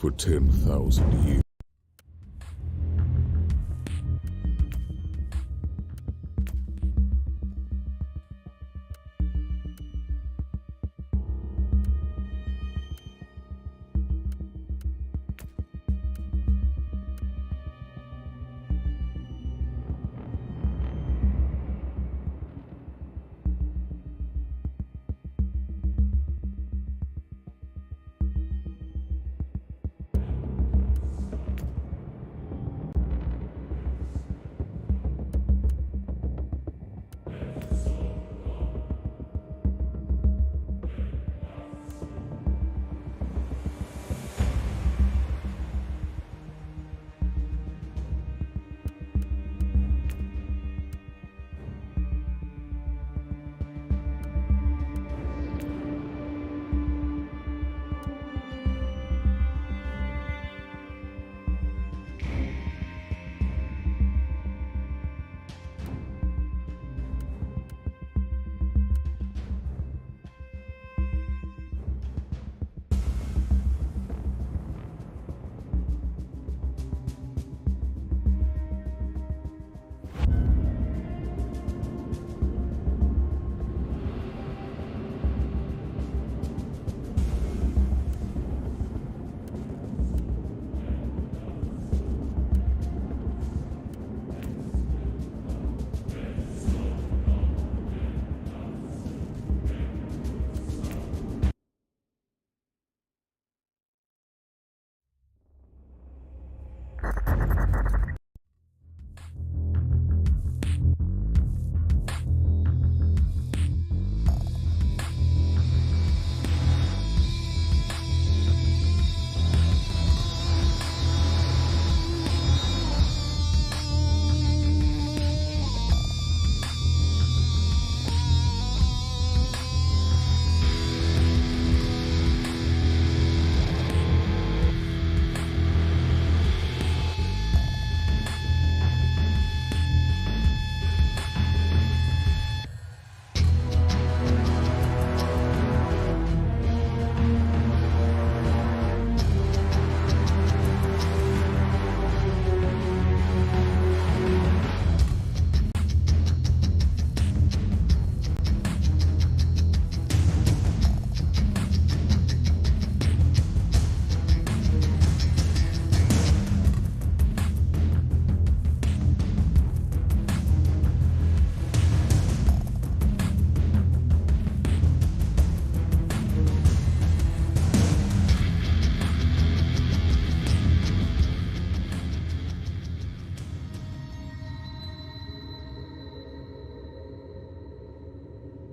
for 10,000 years.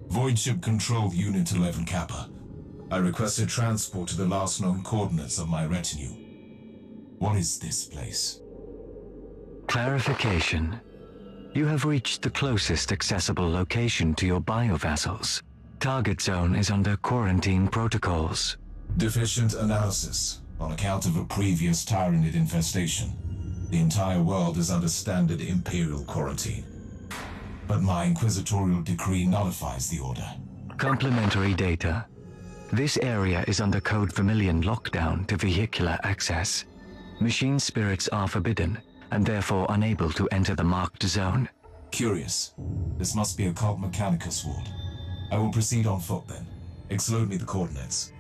Void Ship Control Unit 11 Kappa. I requested transport to the last known coordinates of my retinue. What is this place? Clarification. You have reached the closest accessible location to your biovessels. Target zone is under quarantine protocols. Deficient analysis on account of a previous Tyranid infestation. The entire world is under standard Imperial quarantine. But my inquisitorial decree nullifies the order. Complementary data. This area is under Code Vermilion lockdown to vehicular access. Machine spirits are forbidden, and therefore unable to enter the marked zone. Curious. This must be a Cult Mechanicus ward. I will proceed on foot then. Explode me the coordinates.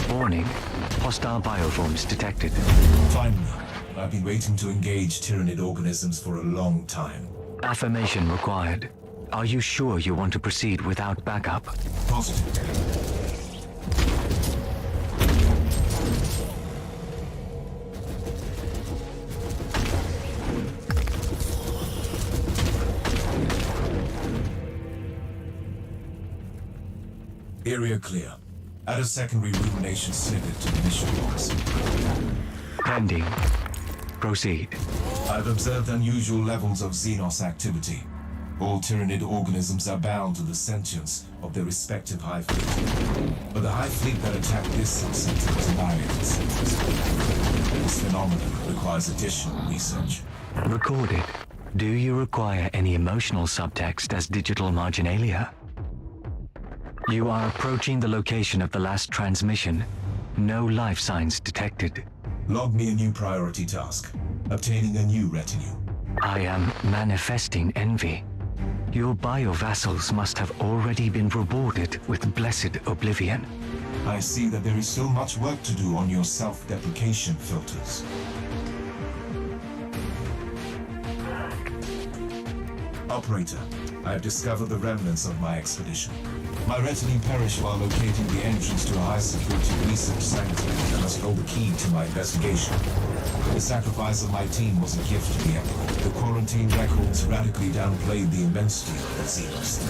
Warning. Hostile bioforms detected. Finally. I've been waiting to engage Tyranid organisms for a long time. Affirmation required. Are you sure you want to proceed without backup? Positive. Area clear. Add a secondary rumination snippet to the mission box. Pending. Proceed. I've observed unusual levels of Xenos activity. All Tyranid organisms are bound to the sentience of their respective Hive Fleet. But the Hive Fleet that attacked this subcenter was annihilated sentience. This phenomenon requires additional research. Recorded. Do you require any emotional subtext as digital marginalia? You are approaching the location of the last transmission. No life signs detected. Log me a new priority task. Obtaining a new retinue. I am manifesting envy. Your bio-vassals must have already been rewarded with blessed oblivion. I see that there is still much work to do on your self-deprecation filters. Operator, I have discovered the remnants of my expedition. My retinue perished while locating the entrance to a high-security research sanctuary that must hold the key to my investigation. The sacrifice of my team was a gift to the Emperor. The quarantine records radically downplayed the immensity of the Xenos.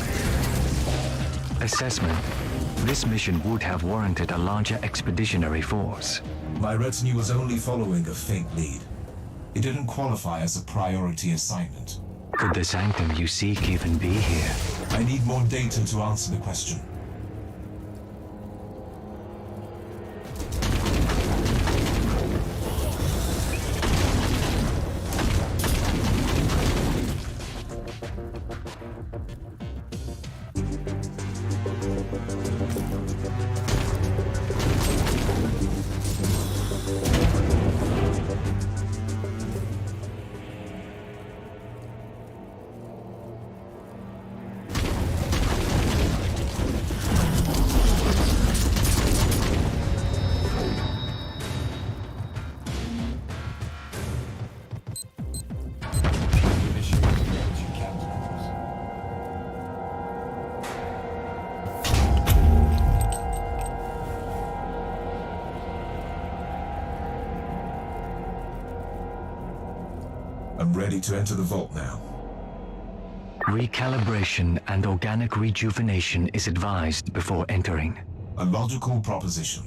Assessment. This mission would have warranted a larger expeditionary force. My retinue was only following a faint lead. It didn't qualify as a priority assignment. Could the sanctum you seek even be here? I need more data to answer the question. I'm ready to enter the vault now. Recalibration and organic rejuvenation is advised before entering. A logical proposition.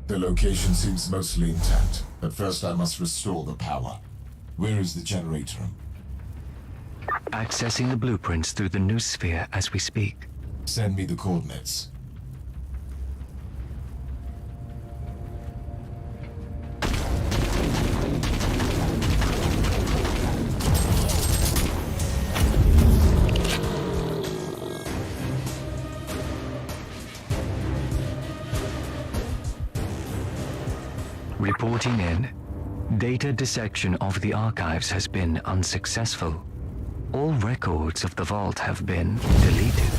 The location seems mostly intact, but first I must restore the power. Where is the generator room? Accessing the blueprints through the new sphere as we speak. Send me the coordinates. Reporting in. Data dissection of the archives has been unsuccessful. All records of the vault have been deleted.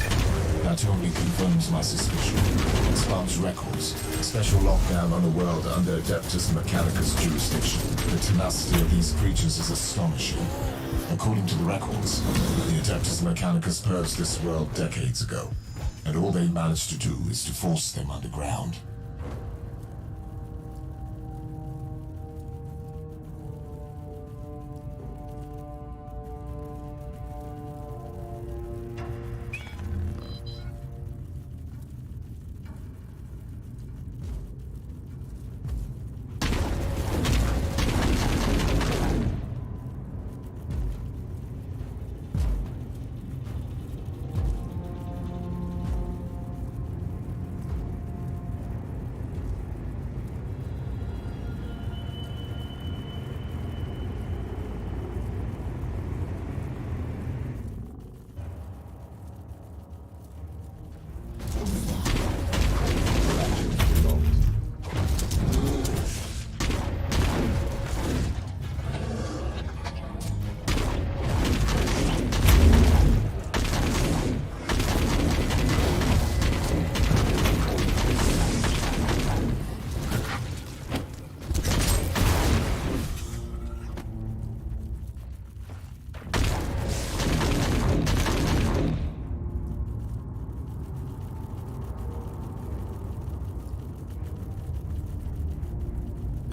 That only confirms my suspicion. Expunge records. Special lockdown on a world under Adeptus Mechanicus jurisdiction. The tenacity of these creatures is astonishing. According to the records, the Adeptus Mechanicus purged this world decades ago, and all they managed to do is to force them underground.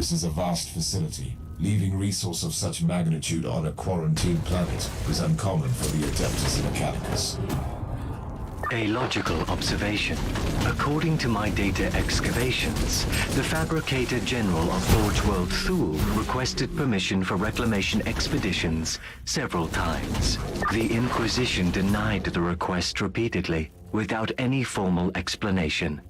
This is a vast facility. Leaving resource of such magnitude on a quarantined planet is uncommon for the Adeptus Mechanicus. A logical observation. According to my data excavations, the Fabricator General of Forge World Thule requested permission for reclamation expeditions several times. The Inquisition denied the request repeatedly, without any formal explanation.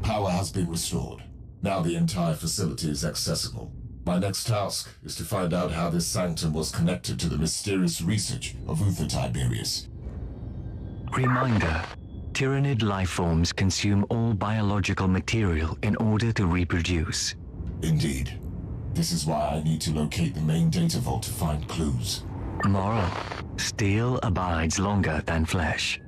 Power has been restored. Now the entire facility is accessible. My next task is to find out how this sanctum was connected to the mysterious research of Uther Tiberius. Reminder. Tyrannid lifeforms consume all biological material in order to reproduce. Indeed. This is why I need to locate the main data vault to find clues. Moral. Steel abides longer than flesh.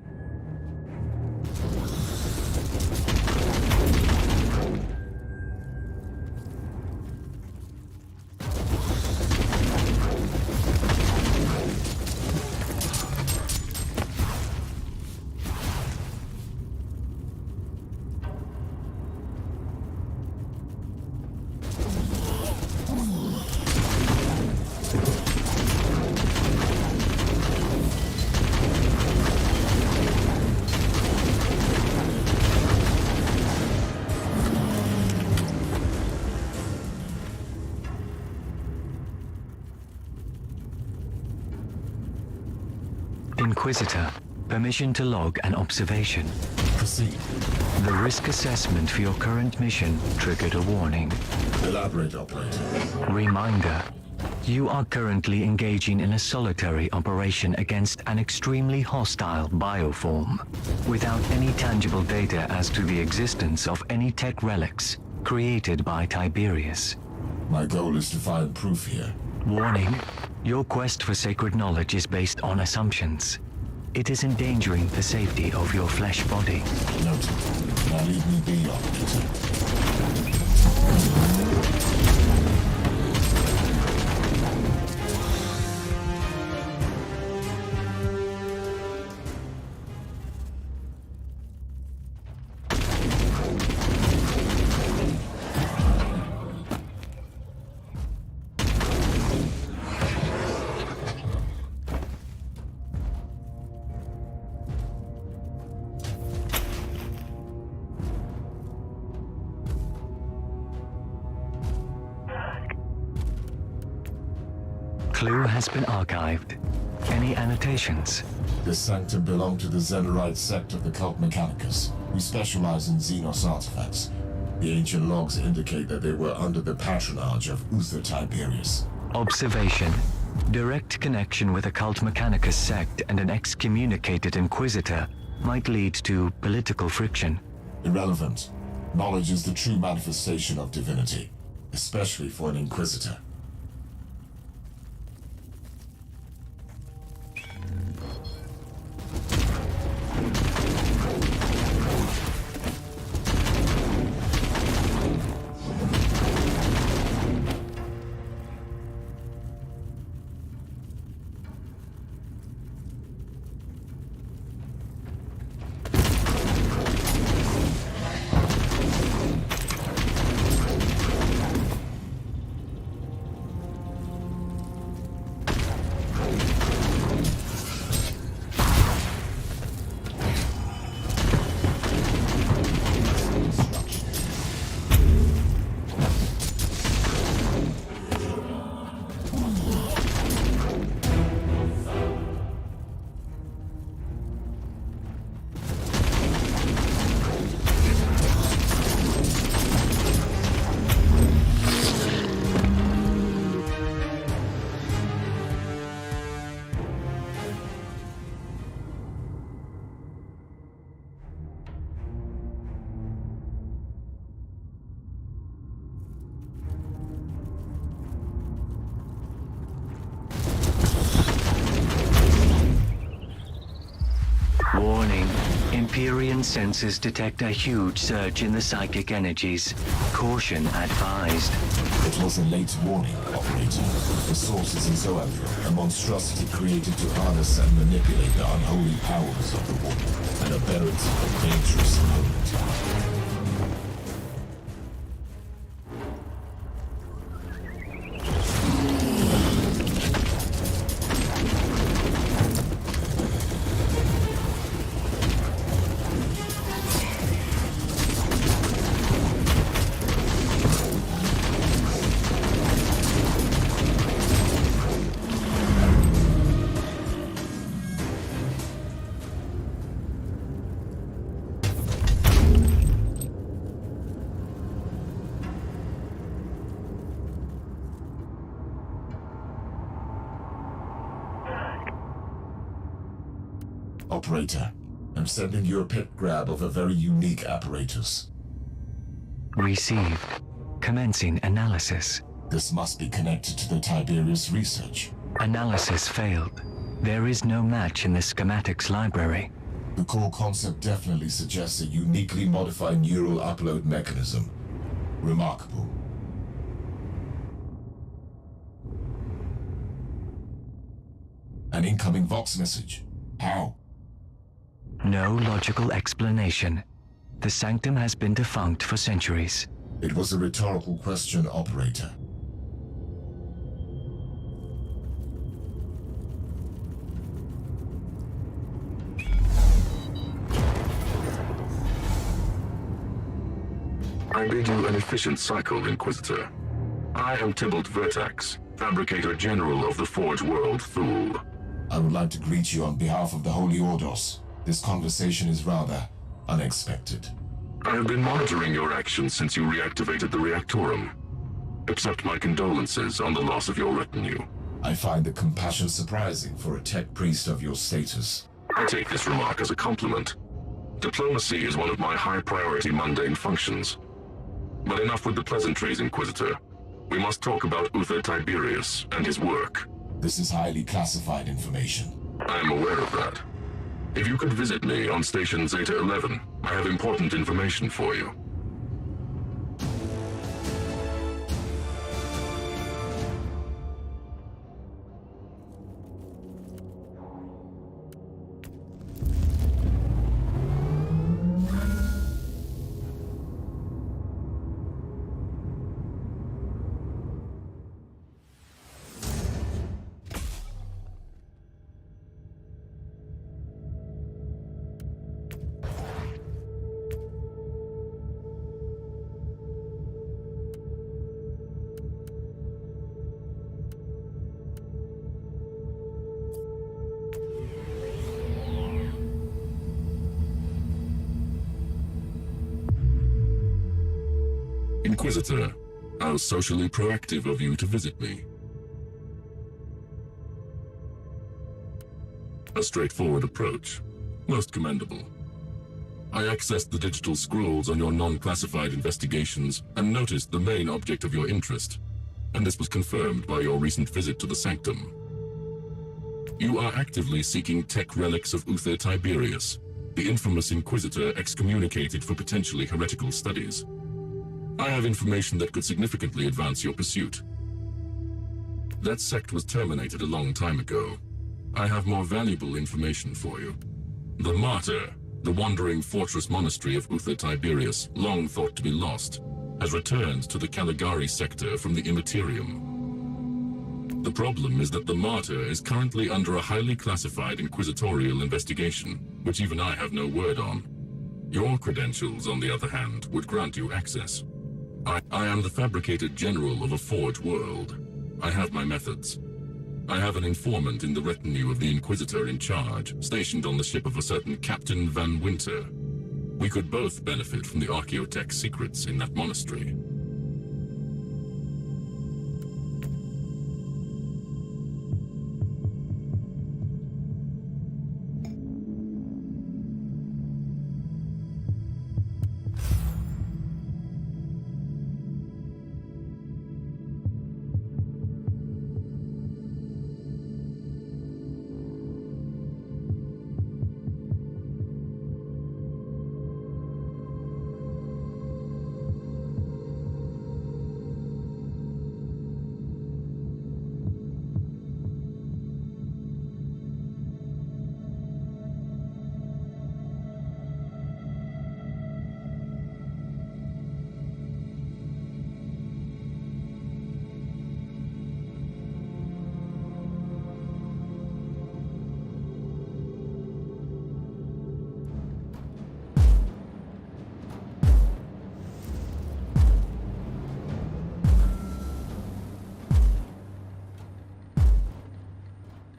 Inquisitor, permission to log an observation. Proceed. The risk assessment for your current mission triggered a warning. Elaborate, Operator. Reminder. You are currently engaging in a solitary operation against an extremely hostile bioform, without any tangible data as to the existence of any tech relics created by Tiberius. My goal is to find proof here. Warning. Your quest for sacred knowledge is based on assumptions. It is endangering the safety of your flesh body. Noted. Now leave me be, Operator. clue has been archived. Any annotations? This sanctum belonged to the Zenerite sect of the cult Mechanicus. We specialize in Xenos artifacts. The ancient logs indicate that they were under the patronage of Uther Tiberius. Observation. Direct connection with a cult Mechanicus sect and an excommunicated Inquisitor might lead to political friction. Irrelevant. Knowledge is the true manifestation of divinity, especially for an Inquisitor. Warning. Empyrean sensors detect a huge surge in the psychic energies. Caution advised. It was a late warning, Operator. The source is in Zoandra, a monstrosity created to harness and manipulate the unholy powers of the warp, an aberrant and dangerous opponent. Operator, I'm sending you a pit grab of a very unique apparatus. Received. Commencing analysis. This must be connected to the Tiberius research. Analysis failed. There is no match in the schematics library. The core concept definitely suggests a uniquely modified neural upload mechanism. Remarkable. An incoming Vox message. How? No logical explanation. The sanctum has been defunct for centuries. It was a rhetorical question, Operator. I bid you an efficient cycle, Inquisitor. I am Tybalt Vertax, Fabricator General of the Forge World, Thule. I would like to greet you on behalf of the Holy Ordos. This conversation is rather unexpected. I have been monitoring your actions since you reactivated the Reactorum. Accept my condolences on the loss of your retinue. I find the compassion surprising for a tech priest of your status. I take this remark as a compliment. Diplomacy is one of my high-priority mundane functions. But enough with the pleasantries, Inquisitor. We must talk about Uther Tiberius and his work. This is highly classified information. I am aware of that. If you could visit me on Station Zeta 11, I have important information for you. Inquisitor, how socially proactive of you to visit me. A straightforward approach. Most commendable. I accessed the digital scrolls on your non-classified investigations and noticed the main object of your interest, and this was confirmed by your recent visit to the Sanctum. You are actively seeking tech relics of Uther Tiberius, the infamous Inquisitor excommunicated for potentially heretical studies. I have information that could significantly advance your pursuit. That sect was terminated a long time ago. I have more valuable information for you. The Martyr, the wandering fortress monastery of Uther Tiberius, long thought to be lost, has returned to the Caligari sector from the Immaterium. The problem is that the Martyr is currently under a highly classified inquisitorial investigation, which even I have no word on. Your credentials, on the other hand, would grant you access. I am the fabricated general of a forged world. I have my methods. I have an informant in the retinue of the Inquisitor in charge, stationed on the ship of a certain Captain Van Winter. We could both benefit from the Archaeotech secrets in that monastery.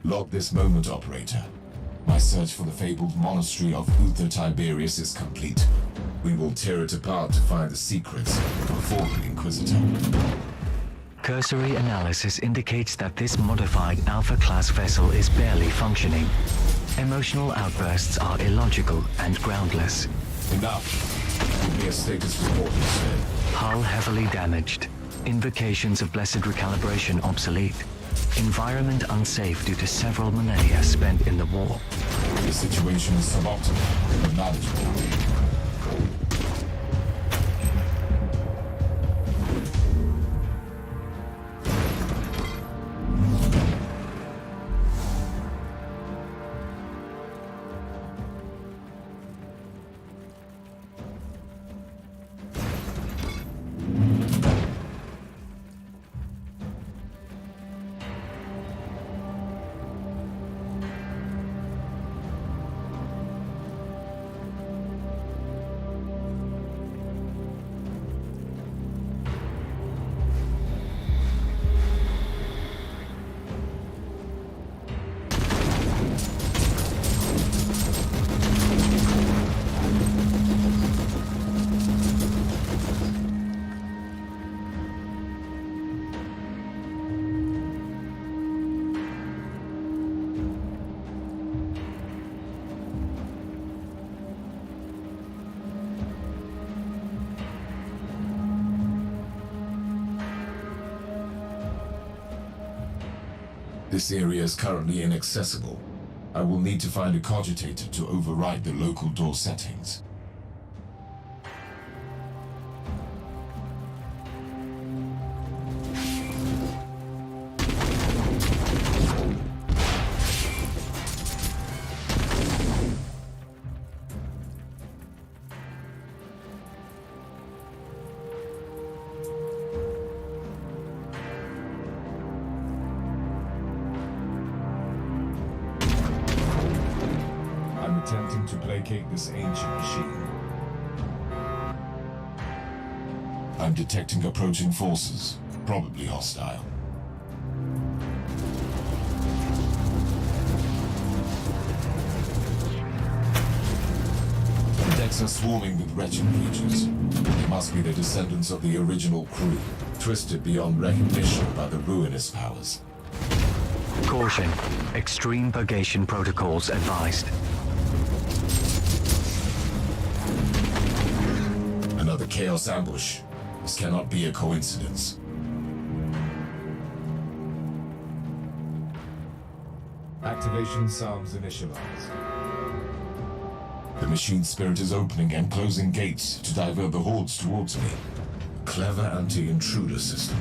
Log this moment, operator. My search for the fabled monastery of Uther Tiberius is complete. We will tear it apart to find the secrets of the fallen Inquisitor. Cursory analysis indicates that this modified Alpha-class vessel is barely functioning. Emotional outbursts are illogical and groundless. Enough. Give me a status report instead. Hull heavily damaged. Invocations of blessed recalibration obsolete. Environment unsafe due to several millennia spent in the war. The situation is suboptimal, but manageable. This area is currently inaccessible. I will need to find a cogitator to override the local door settings. Attempting to placate this ancient machine. I'm detecting approaching forces, probably hostile. planets are swarming with wretched creatures. They must be the descendants of the original crew, twisted beyond recognition by the ruinous powers. Caution. Extreme purgation protocols advised. Another Chaos ambush. This cannot be a coincidence. Activation sounds initialized. The machine spirit is opening and closing gates to divert the hordes towards me. Clever anti-intruder system.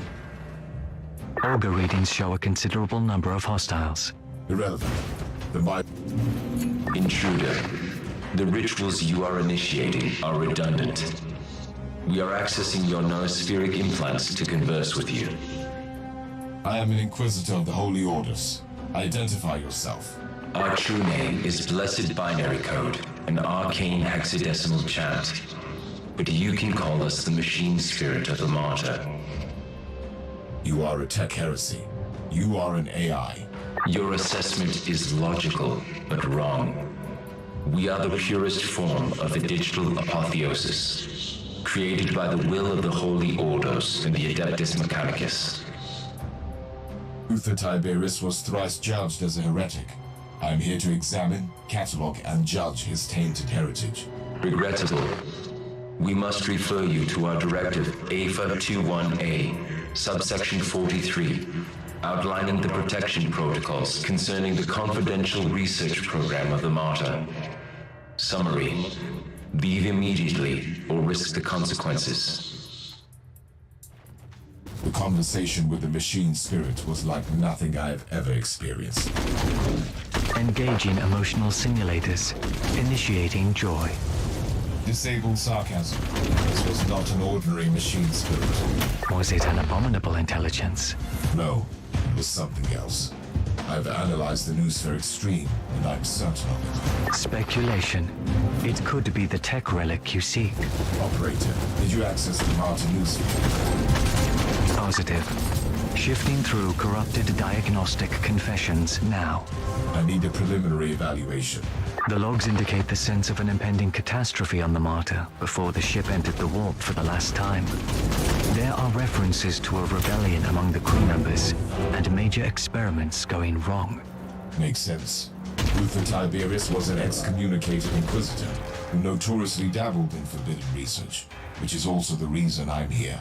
Auger readings show a considerable number of hostiles. Irrelevant. Intruder, the rituals you are initiating are redundant. We are accessing your noospheric implants to converse with you. I am an Inquisitor of the Holy Orders. Identify yourself. Our true name is Blessed Binary Code, an arcane hexadecimal chant. But you can call us the machine spirit of the Martyr. You are a tech heresy. You are an AI. Your assessment is logical, but wrong. We are the purest form of the digital apotheosis, created by the will of the Holy Orders and the Adeptus Mechanicus. Uther Tiberius was thrice judged as a heretic. I am here to examine, catalogue, and judge his tainted heritage. Regrettable. We must refer you to our directive AFA 21A, subsection 43, outlining the protection protocols concerning the confidential research program of the Martyr. Summary: leave immediately or risk the consequences. The conversation with the machine spirit was like nothing I have ever experienced. Engaging emotional simulators. Initiating joy. Disable sarcasm. This was not an ordinary machine spirit. Was it an abominable intelligence? No, it was something else. I've analyzed the noospheric stream, and I'm certain of it. Speculation. It could be the tech relic you seek. Operator, did you access the Martyr noosphere? Positive. Shifting through corrupted diagnostic confessions now. I need a preliminary evaluation. The logs indicate the sense of an impending catastrophe on the Martyr before the ship entered the warp for the last time. There are references to a rebellion among the crew members and major experiments going wrong. Makes sense. Uther Tiberius was an excommunicated Inquisitor who notoriously dabbled in forbidden research, which is also the reason I'm here.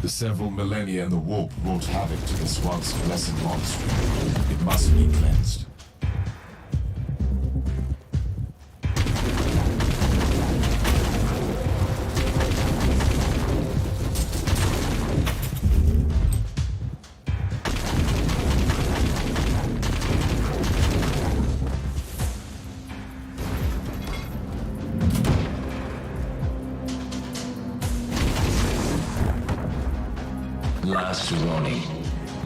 The several millennia in the warp wrought havoc to this once blessed monastery. It must be cleansed. Last warning.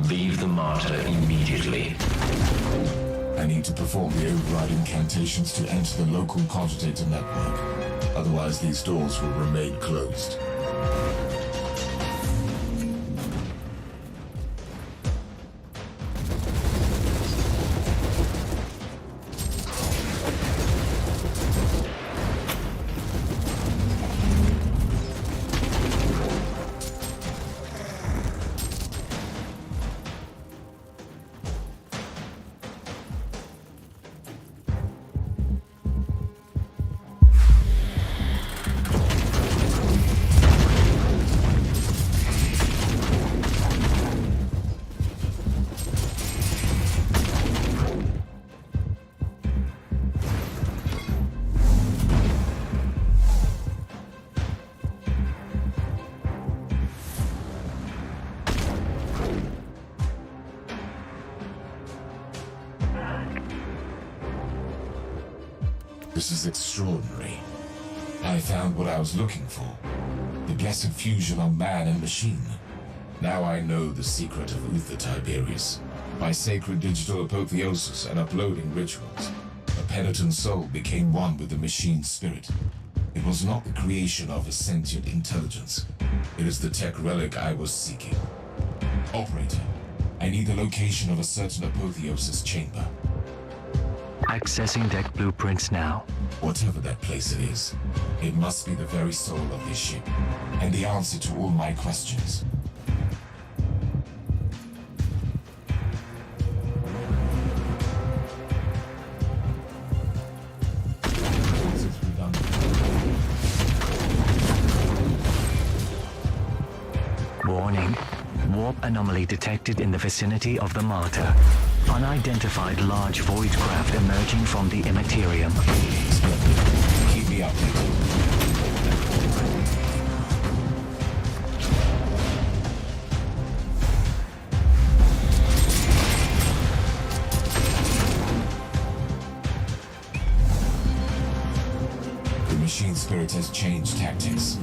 Leave the Martyr immediately. I need to perform the override incantations to enter the local cogitator network. Otherwise, these doors will remain closed. This is extraordinary. I found what I was looking for. The blessed fusion of man and machine. Now I know the secret of Uther Tiberius. By sacred digital apotheosis and uploading rituals, a penitent soul became one with the machine spirit. It was not the creation of a sentient intelligence. It is the tech relic I was seeking. Operator, I need the location of a certain apotheosis chamber. Accessing deck blueprints now. Whatever that place it is, it must be the very soul of this ship, and the answer to all my questions. Warning. Warp anomaly detected in the vicinity of the Martyr. Unidentified large void craft emerging from the immaterium. Splendid. Keep me updated. The machine spirit has changed tactics.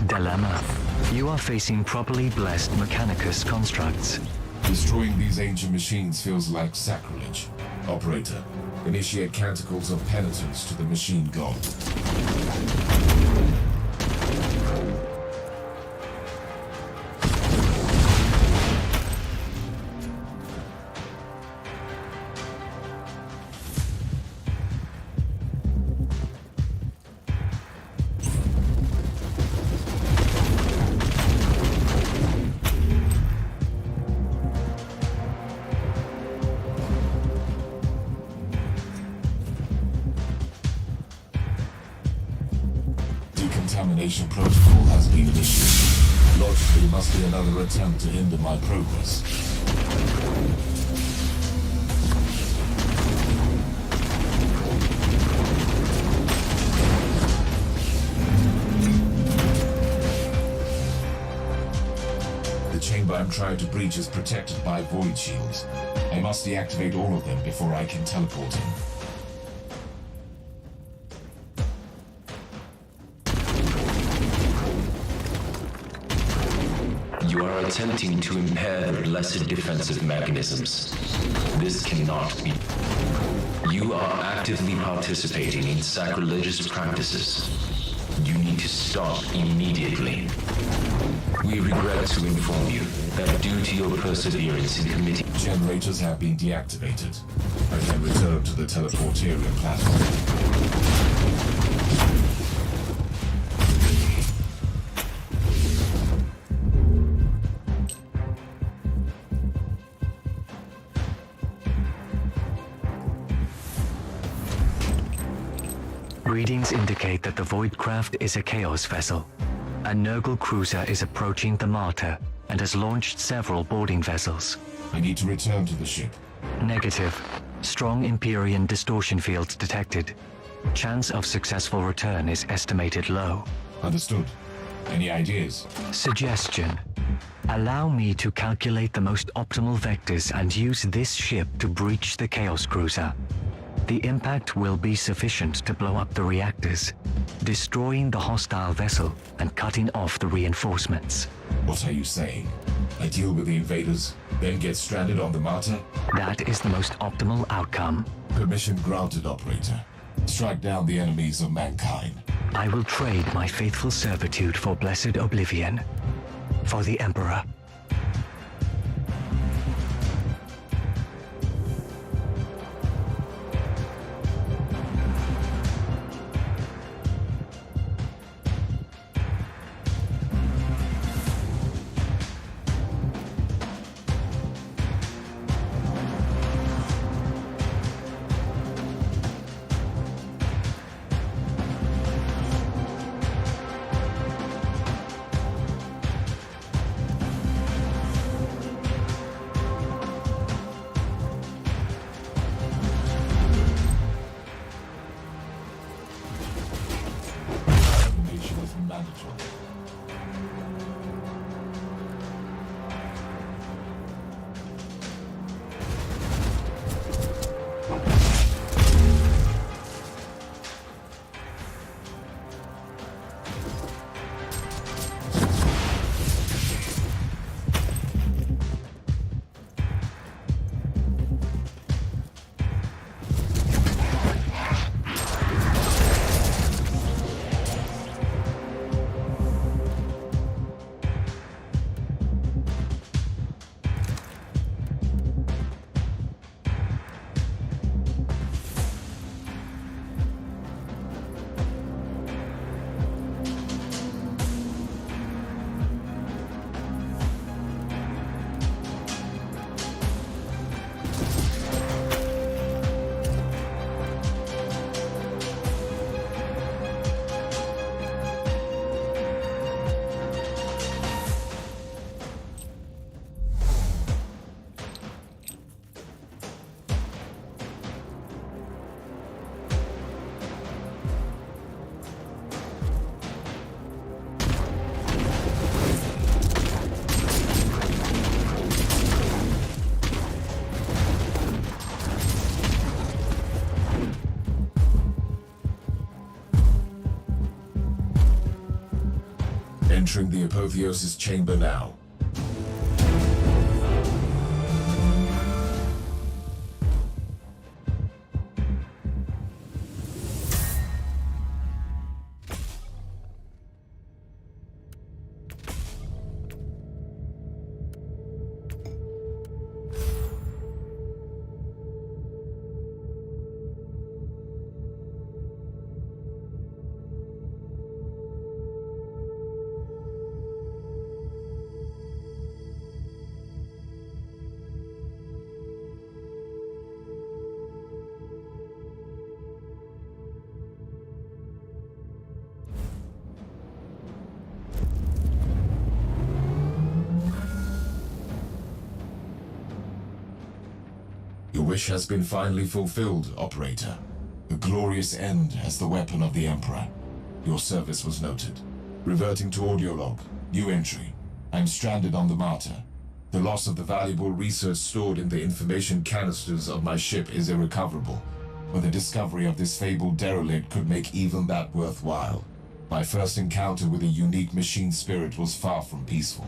Dilemma. You are facing properly blessed Mechanicus constructs. Destroying these ancient machines feels like sacrilege. Operator, initiate canticles of penitence to the machine god. Decontamination protocol has been initiated. Logically, must be another attempt to hinder my progress. The chamber I'm trying to breach is protected by void shields. I must deactivate all of them before I can teleport in. You are attempting to impair the blessed defensive mechanisms. This cannot be. You are actively participating in sacrilegious practices. You need to stop immediately. We regret to inform you that due to your perseverance in committing... Generators have been deactivated. I can return to the teleportarium platform. Readings indicate that the Void Craft is a Chaos vessel. A Nurgle cruiser is approaching the Martyr and has launched several boarding vessels. I need to return to the ship. Negative. Strong Empyrean distortion fields detected. Chance of successful return is estimated low. Understood. Any ideas? Suggestion. Allow me to calculate the most optimal vectors and use this ship to breach the Chaos Cruiser. The impact will be sufficient to blow up the reactors, destroying the hostile vessel and cutting off the reinforcements. What are you saying? I deal with the invaders, then get stranded on the Martyr? That is the most optimal outcome. Permission granted, operator. Strike down the enemies of mankind. I will trade my faithful servitude for blessed oblivion. For the Emperor. entering the Apotheosis chamber now. Your wish has been finally fulfilled, Operator. A glorious end as the weapon of the Emperor. Your service was noted. Reverting to audio log. New entry. I'm stranded on the Martyr. The loss of the valuable research stored in the information canisters of my ship is irrecoverable, but the discovery of this fabled derelict could make even that worthwhile. My first encounter with a unique machine spirit was far from peaceful.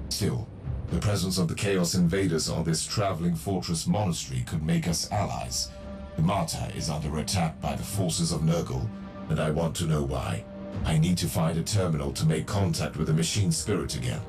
Still, the presence of the Chaos Invaders on this traveling fortress monastery could make us allies. The Martyr is under attack by the forces of Nurgle, and I want to know why. I need to find a terminal to make contact with the machine spirit again.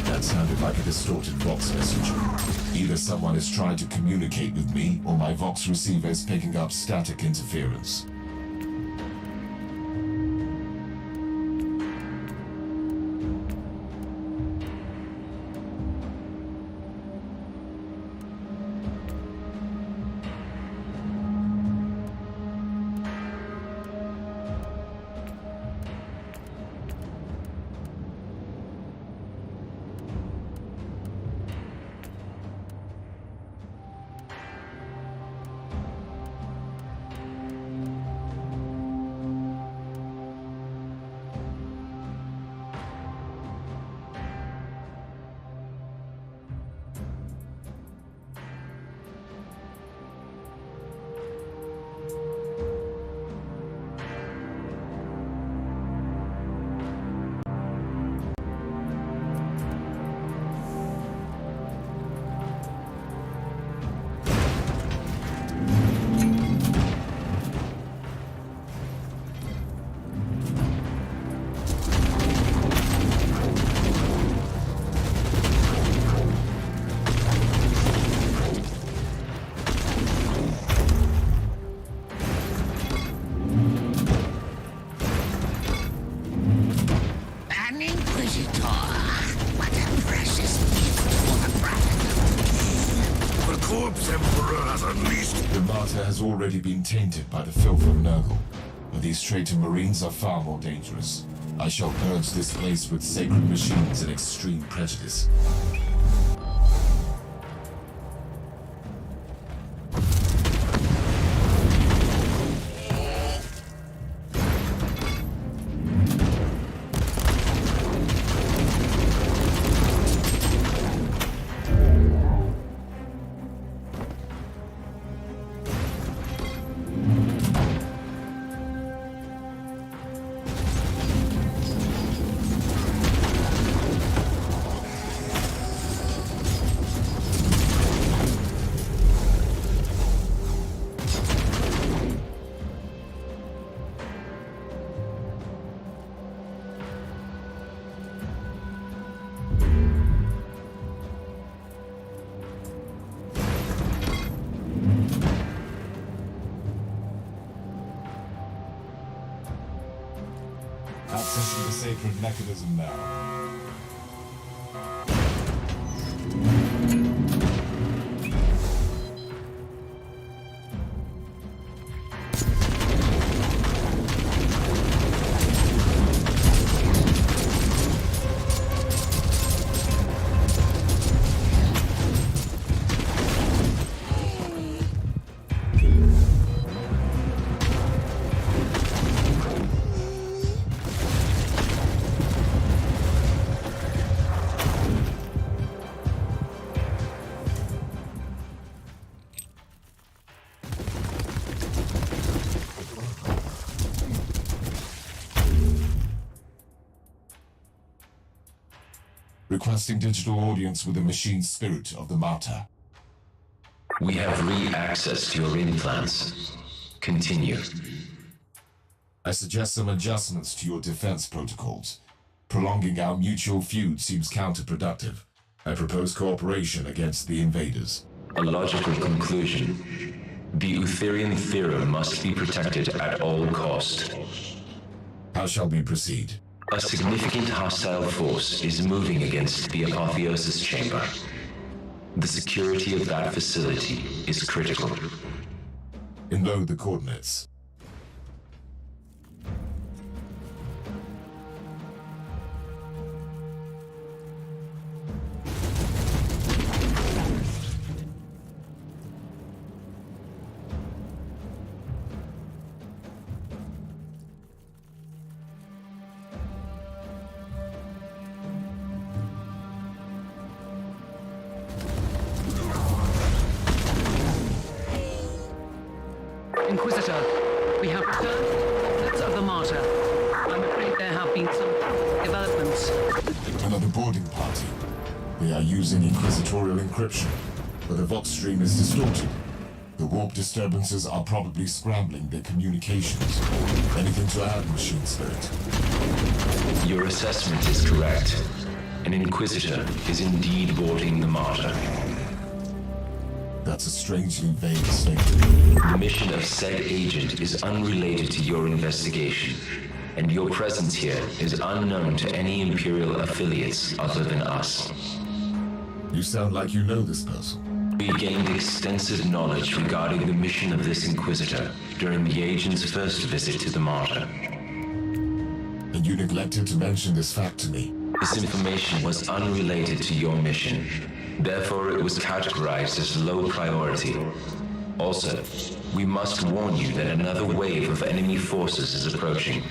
That sounded like a distorted Vox message. Either someone is trying to communicate with me, or my Vox receiver is picking up static interference. The Martyr has already been tainted by the filth of Nurgle, but these traitor marines are far more dangerous. I shall purge this place with sacred machines and extreme prejudice. Accessing the sacred mechanism now. requesting digital audience with the machine spirit of the Martyr. We have re-access to your implants. Continue. I suggest some adjustments to your defense protocols. Prolonging our mutual feud seems counterproductive. I propose cooperation against the invaders. A logical conclusion. The Utherian theorem must be protected at all cost. How shall we proceed? A significant hostile force is moving against the Apotheosis Chamber. The security of that facility is critical. Enload the coordinates. Inquisitor, we have returned coordinates of the Martyr. I'm afraid there have been some developments. Another boarding party. They are using inquisitorial encryption, but the Vox stream is distorted. The warp disturbances are probably scrambling their communications. Anything to add, Machine Spirit? Your assessment is correct. An Inquisitor is indeed boarding the Martyr. That's a strangely vague statement. The mission of said agent is unrelated to your investigation, and your presence here is unknown to any Imperial affiliates other than us. You sound like you know this person. We gained extensive knowledge regarding the mission of this Inquisitor during the agent's first visit to the Martyr. And you neglected to mention this fact to me. This information was unrelated to your mission. Therefore, it was categorized as low priority. Also, we must warn you that another wave of enemy forces is approaching.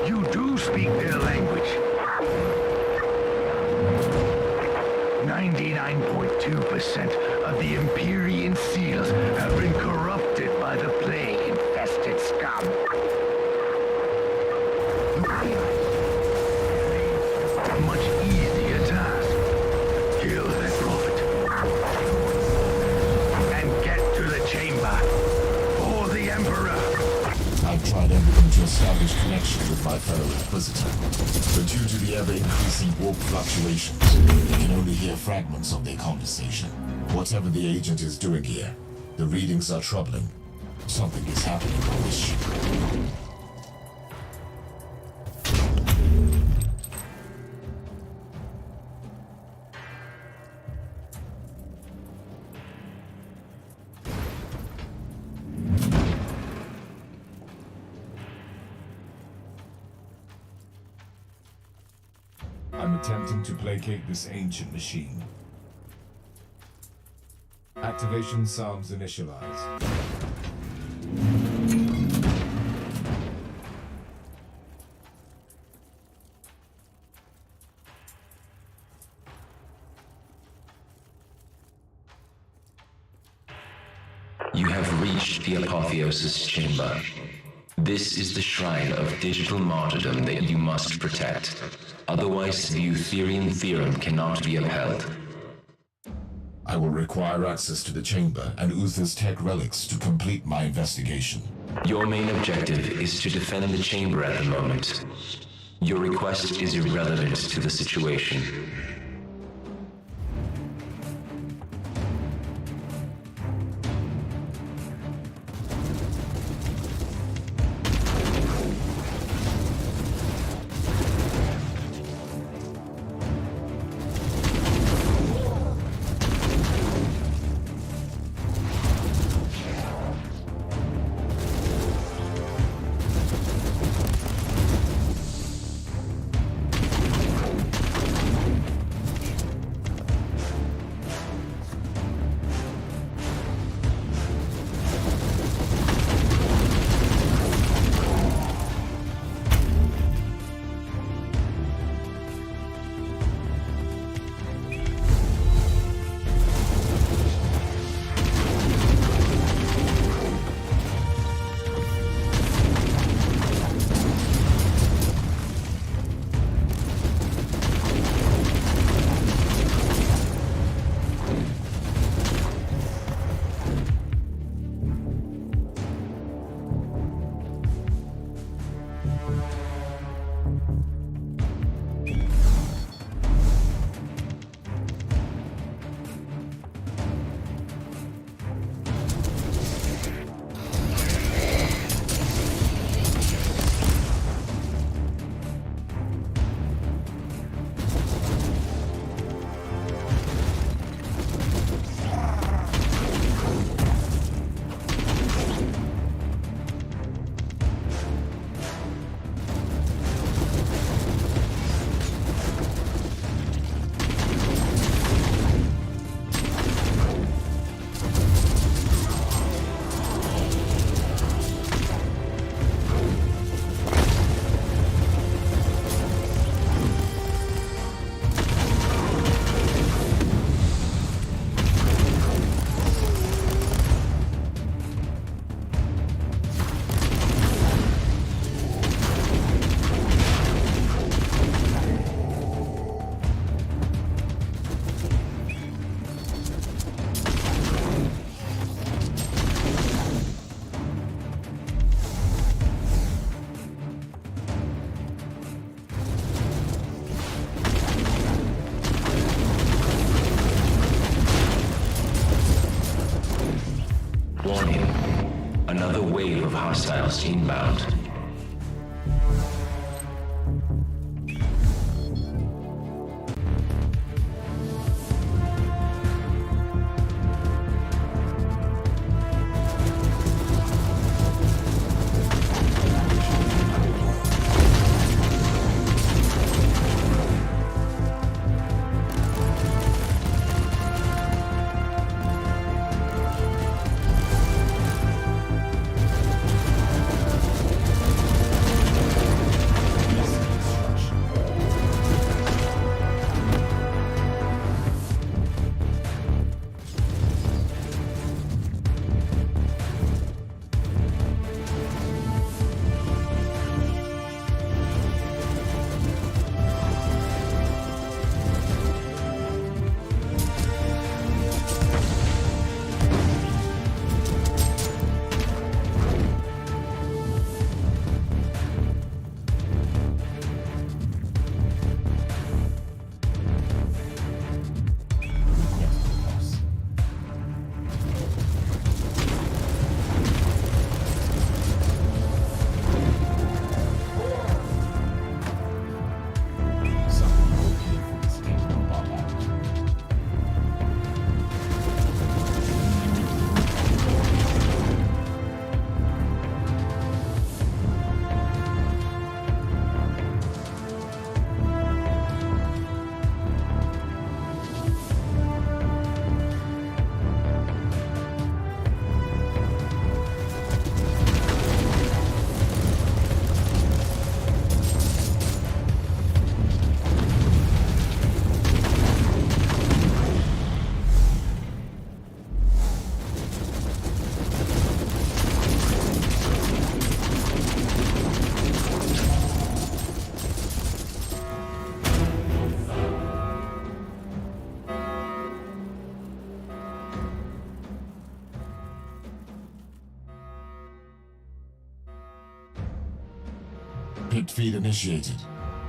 You do speak their language. 99.2% of the Empyrean seals have been corrupted by the plague-infested scum. A much easier task. Kill that prophet. And get to the chamber. For the Emperor. I've tried everything to establish connection with my fellow Inquisitor, but due to the ever-increasing warp fluctuations, I can only hear fragments of their conversation. Whatever the agent is doing here, the readings are troubling. Something is happening on this ship. I'm attempting to placate this ancient machine. Activation sounds initialized. You have reached the Apotheosis Chamber. This is the shrine of digital martyrdom that you must protect. Otherwise, the Eutherian theorem cannot be upheld. I will require access to the chamber and Uther's tech relics to complete my investigation. Your main objective is to defend the chamber at the moment. Your request is irrelevant to the situation. Warning. Another wave of hostiles inbound. Picked feed initiated.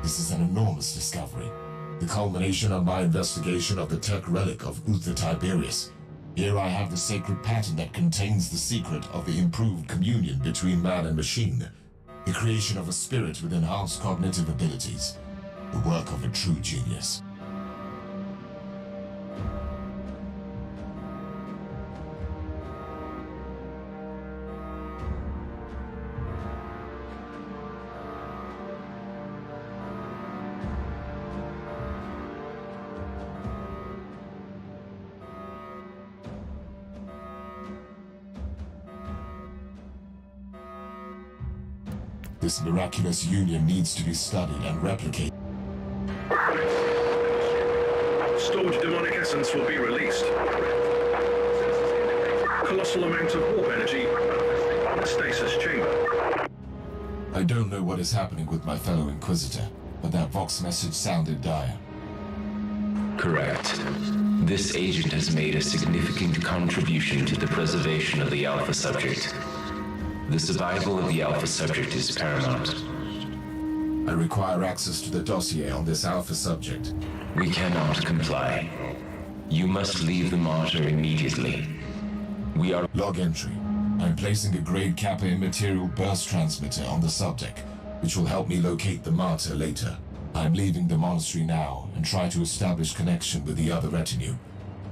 This is an enormous discovery. The culmination of my investigation of the tech relic of Uther Tiberius. Here I have the sacred pattern that contains the secret of the improved communion between man and machine. The creation of a spirit with enhanced cognitive abilities. The work of a true genius. This miraculous union needs to be studied and replicated. Stored demonic essence will be released. Colossal amount of warp energy on the stasis chamber. I don't know what is happening with my fellow Inquisitor, but that Vox message sounded dire. Correct. This agent has made a significant contribution to the preservation of the Alpha subject. The survival of the Alpha subject is paramount. I require access to the dossier on this Alpha subject. We cannot comply. You must leave the Martyr immediately. We are... Log entry. I'm placing a grade Kappa immaterial burst transmitter on the subdeck, which will help me locate the Martyr later. I'm leaving the monastery now and try to establish connection with the other retinue.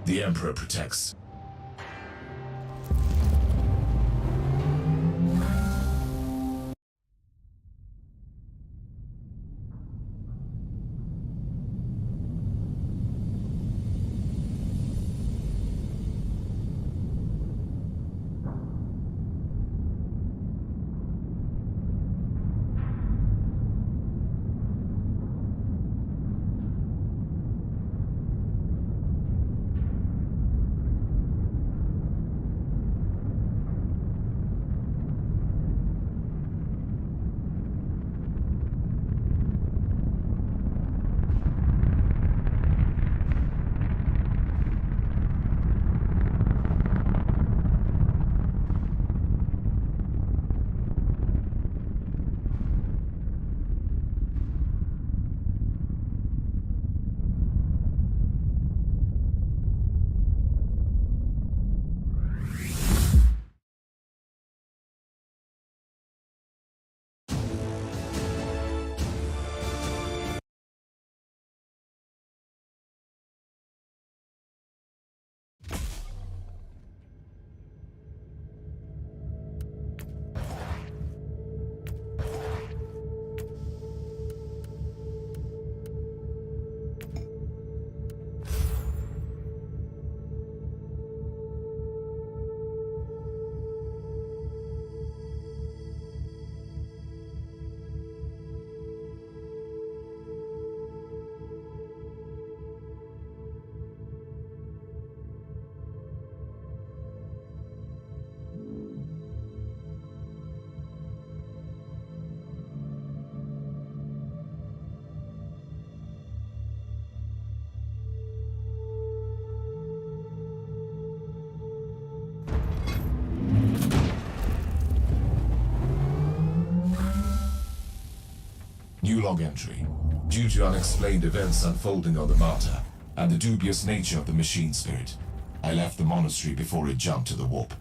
The Emperor protects. New log entry. Due to unexplained events unfolding on the Martyr, and the dubious nature of the machine spirit, I left the monastery before it jumped to the warp.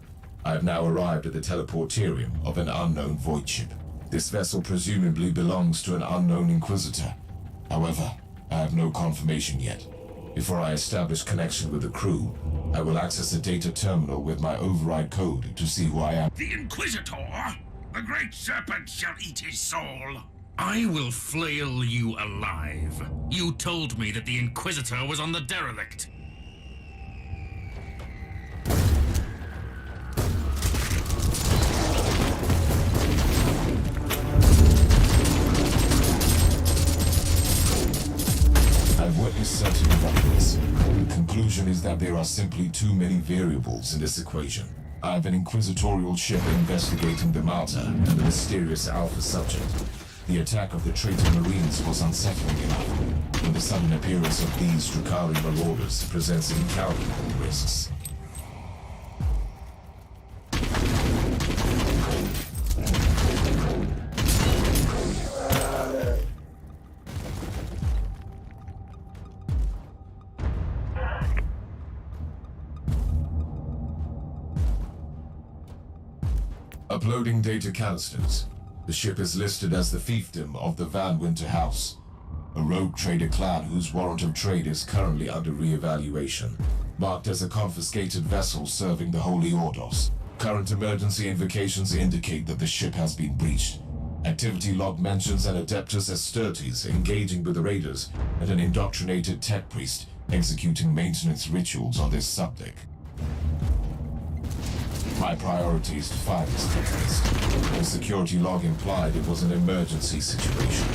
I have now arrived at the teleporterium of an unknown void ship. This vessel presumably belongs to an unknown Inquisitor. However, I have no confirmation yet. Before I establish connection with the crew, I will access a data terminal with my override code to see who I am. The Inquisitor? The Great Serpent shall eat his soul. I will flail you alive. You told me that the Inquisitor was on the derelict. I've witnessed certain eruptions. The conclusion is that there are simply too many variables in this equation. I have an inquisitorial ship investigating the Martyr and the mysterious Alpha subject. The attack of the traitor Marines was unsettling enough, but the sudden appearance of these Drakari marauders presents incalculable risks. Uploading data canisters. The ship is listed as the fiefdom of the Van Winter House, a rogue trader clan whose warrant of trade is currently under re-evaluation, marked as a confiscated vessel serving the Holy Ordos. Current emergency invocations indicate that the ship has been breached. Activity log mentions an Adeptus Astartes engaging with the raiders and an indoctrinated tech priest executing maintenance rituals on this subdeck. My priority is to find this tech priest. The security log implied it was an emergency situation.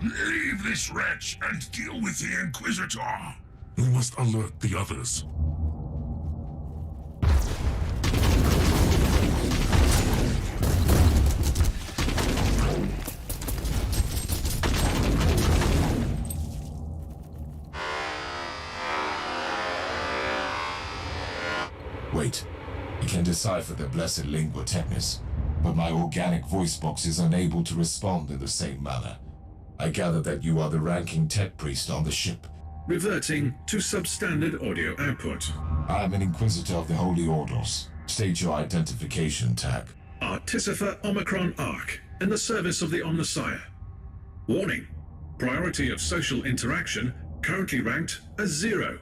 Leave this wretch and deal with the Inquisitor. We must alert the others. Wait, I can decipher the blessed lingua technis, but my organic voice box is unable to respond in the same manner. I gather that you are the ranking tech priest on the ship. Reverting to substandard audio output. I am an Inquisitor of the Holy Ordos. State your identification tag. Artificer Omicron Arc, in the service of the Omnissiah. Warning. Priority of social interaction currently ranked as 0.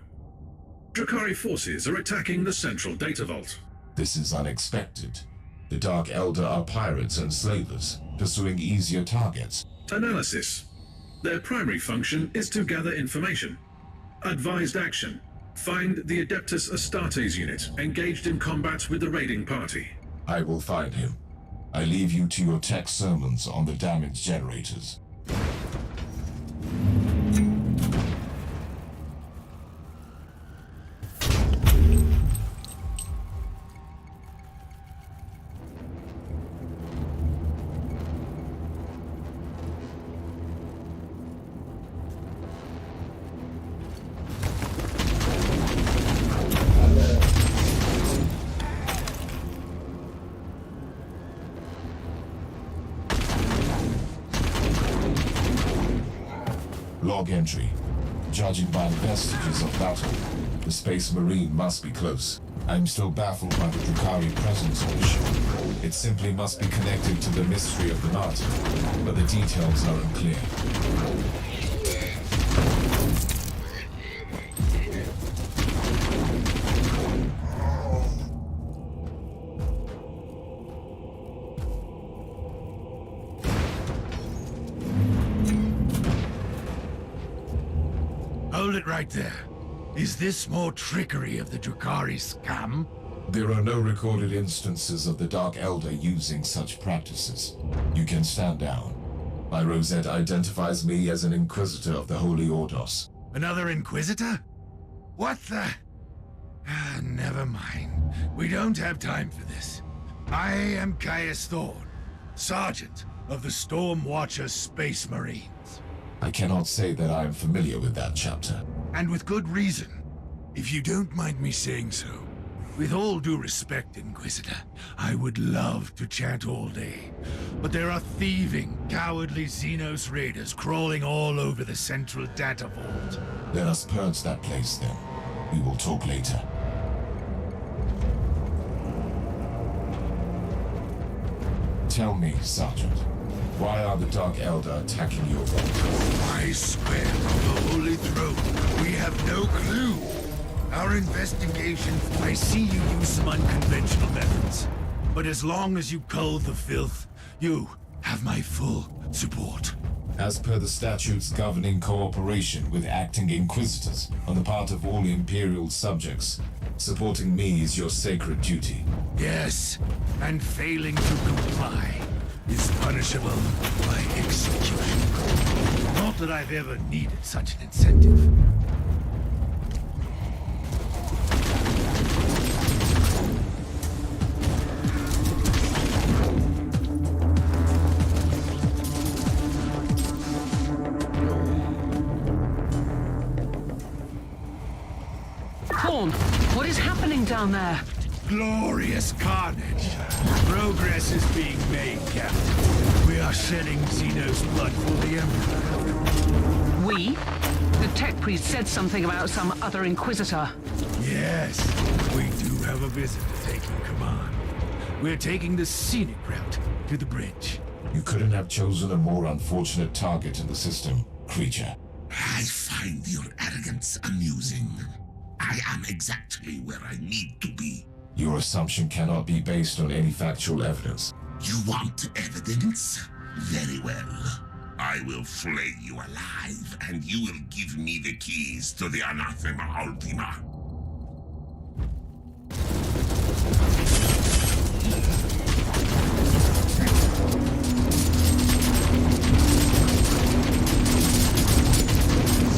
Drakari forces are attacking the central data vault. This is unexpected. The Dark Elder are pirates and slavers, pursuing easier targets. Analysis. Their primary function is to gather information. Advised action. Find the Adeptus Astartes unit engaged in combat with the raiding party. I will find him. I leave you to your tech sermons on the damage generators. Log entry. Judging by the vestiges of battle, the Space Marine must be close. I'm still baffled by the Drukhari presence on the ship. It simply must be connected to the mystery of the Martyr, but the details are unclear. Hold it right there. Is this more trickery of the Drukhari scum? There are no recorded instances of the Dark Elder using such practices. You can stand down. My rosette identifies me as an Inquisitor of the Holy Ordos. Another Inquisitor? What the... never mind. We don't have time for this. I am Caius Thorne, Sergeant of the Storm Watcher Space Marines. I cannot say that I am familiar with that chapter. And with good reason, if you don't mind me saying so. With all due respect, Inquisitor, I would love to chat all day. But there are thieving, cowardly Xenos raiders crawling all over the central data vault. Let us purge that place then. We will talk later. Tell me, Sergeant, why are the Dark Elder attacking your vault? I swear on the Holy Throne, we have no clue. Our investigation... I see you use some unconventional methods. But as long as you cull the filth, you have my full support. As per the statutes governing cooperation with acting Inquisitors on the part of all Imperial subjects, supporting me is your sacred duty. Yes, and failing to comply is punishable by execution. Not that I've ever needed such an incentive. Thorne, what is happening down there? Glorious carnage. Progress is being made, Captain. We are shedding Xenos blood for the Emperor. We? The tech priest said something about some other Inquisitor. Yes, we do have a visitor taking command. We're taking the scenic route to the bridge. You couldn't have chosen a more unfortunate target in the system, creature. I find your arrogance amusing. I am exactly where I need to be. Your assumption cannot be based on any factual evidence. You want evidence? Very well. I will flay you alive, and you will give me the keys to the Anathema Ultima.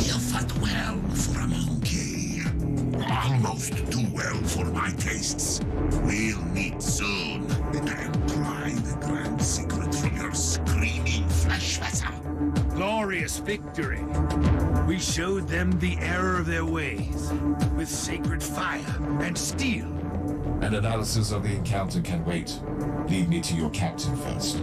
You fought well for a monkey. Almost too well for my tastes. We'll meet soon, and pry the grand secret from your screaming flesh vessel. Glorious victory. We showed them the error of their ways, with sacred fire and steel. An analysis of the encounter can wait. Lead me to your captain first.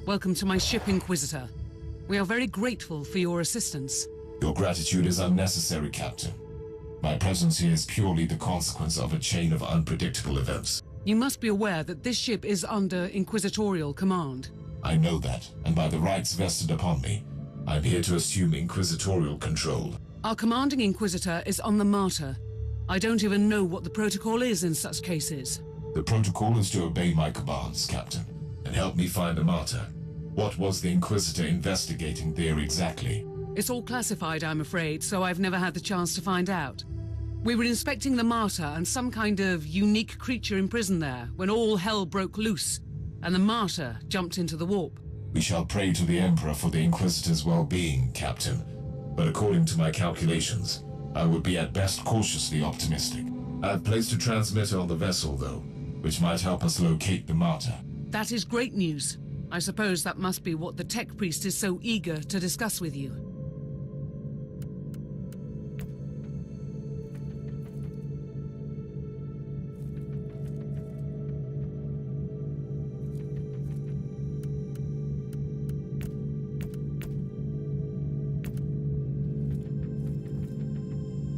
Welcome to my ship, Inquisitor. We are very grateful for your assistance. Your gratitude is unnecessary, Captain. My presence here is purely the consequence of a chain of unpredictable events. You must be aware that this ship is under Inquisitorial command. I know that, and by the rights vested upon me, I'm here to assume Inquisitorial control. Our commanding Inquisitor is on the Martyr. I don't even know what the protocol is in such cases. The protocol is to obey my commands, Captain, and help me find the Martyr. What was the Inquisitor investigating there exactly? It's all classified, I'm afraid, so I've never had the chance to find out. We were inspecting the Martyr and some kind of unique creature imprisoned there when all hell broke loose, and the Martyr jumped into the warp. We shall pray to the Emperor for the Inquisitor's well-being, Captain. But according to my calculations, I would be at best cautiously optimistic. I've placed a transmitter on the vessel, though, which might help us locate the Martyr. That is great news. I suppose that must be what the tech priest is so eager to discuss with you.